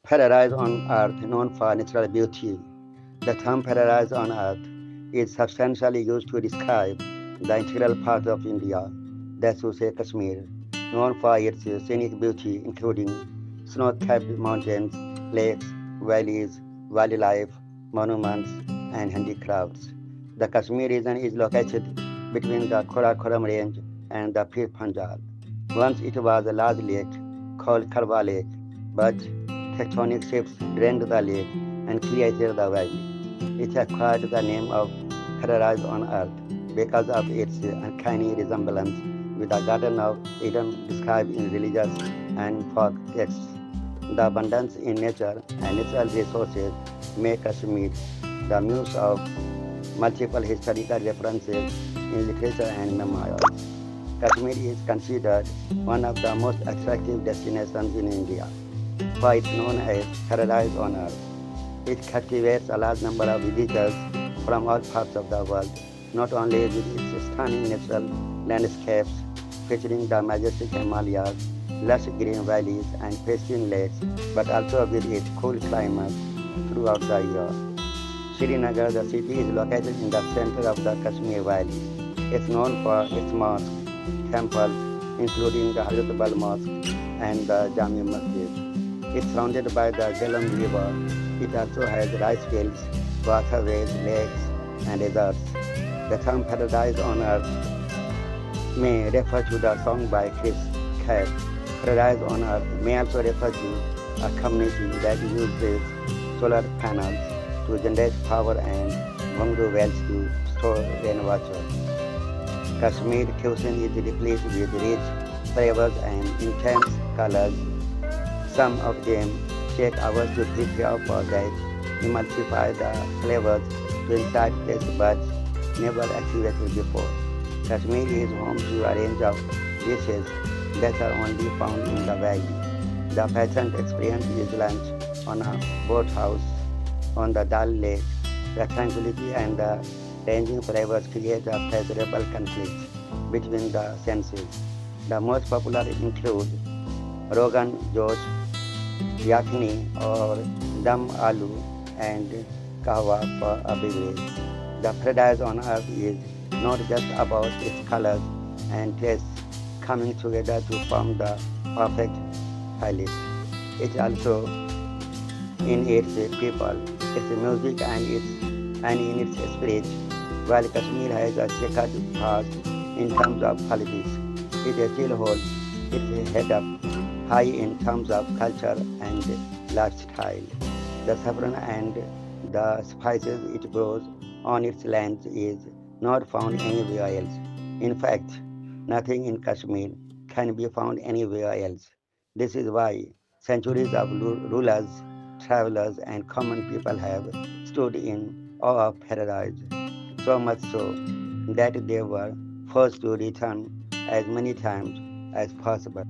Paradise on earth known for natural beauty. The term paradise on earth is substantially used to describe the integral part of India, that's to say Kashmir, known for its scenic beauty including snow-capped mountains, lakes, valleys, wildlife, monuments, and handicrafts. The Kashmir region is located between the Karakoram range and the Pir Panjal. Once it was a large lake called Karwa Lake, but tectonic shifts drained the lake and created the valley. It acquired the name of Paradise on Earth because of its uncanny resemblance with the Garden of Eden described in religious and folk texts. The abundance in nature and natural resources make Kashmir the muse of multiple historical references in literature and memoirs. Kashmir is considered one of the most attractive destinations in India, why it's known as Paradise on Earth. It captivates a large number of visitors from all parts of the world, not only with its stunning natural landscapes featuring the majestic Himalayas, lush green valleys, and pristine lakes, but also with its cool climate throughout the year. Srinagar, the city, is located in the center of the Kashmir Valley. It's known for its mosques, temples, including the Hazrat Bal Mosque and the Jami Masjid. It's surrounded by the Jhelum River. It also has rice fields, waterways, lakes, and deserts. The term paradise on earth may refer to the song by Chris Cat. Paradise on earth may also refer to a community that uses solar panels to generate power and bamboo wells to store rainwater. Kashmir cuisine is replete with rich flavors and intense colors. Some of them take hours to prepare for that emulsify the flavors to inside taste buds never activated before. Kashmir is home to a range of dishes that are only found in the valley. The pleasant experience is lunch on a boathouse on the Dal Lake. The tranquility and the ranging flavors create a pleasurable conflict between the senses. The most popular include Rogan Josh, Yakhni or Dum Aloo and Kahwa for a beverage. The paradise on earth is not just about its colors and tastes coming together to form the perfect palette. It also in its people, its music and in its spirit. While Kashmir has a checkered past in terms of politics, it still holds its head up high in terms of culture and lifestyle. The saffron and the spices it grows on its lands is not found anywhere else. In fact, nothing in Kashmir can be found anywhere else. This is why centuries of rulers, travelers, and common people have stood in awe of paradise, so much so that they were forced to return as many times as possible.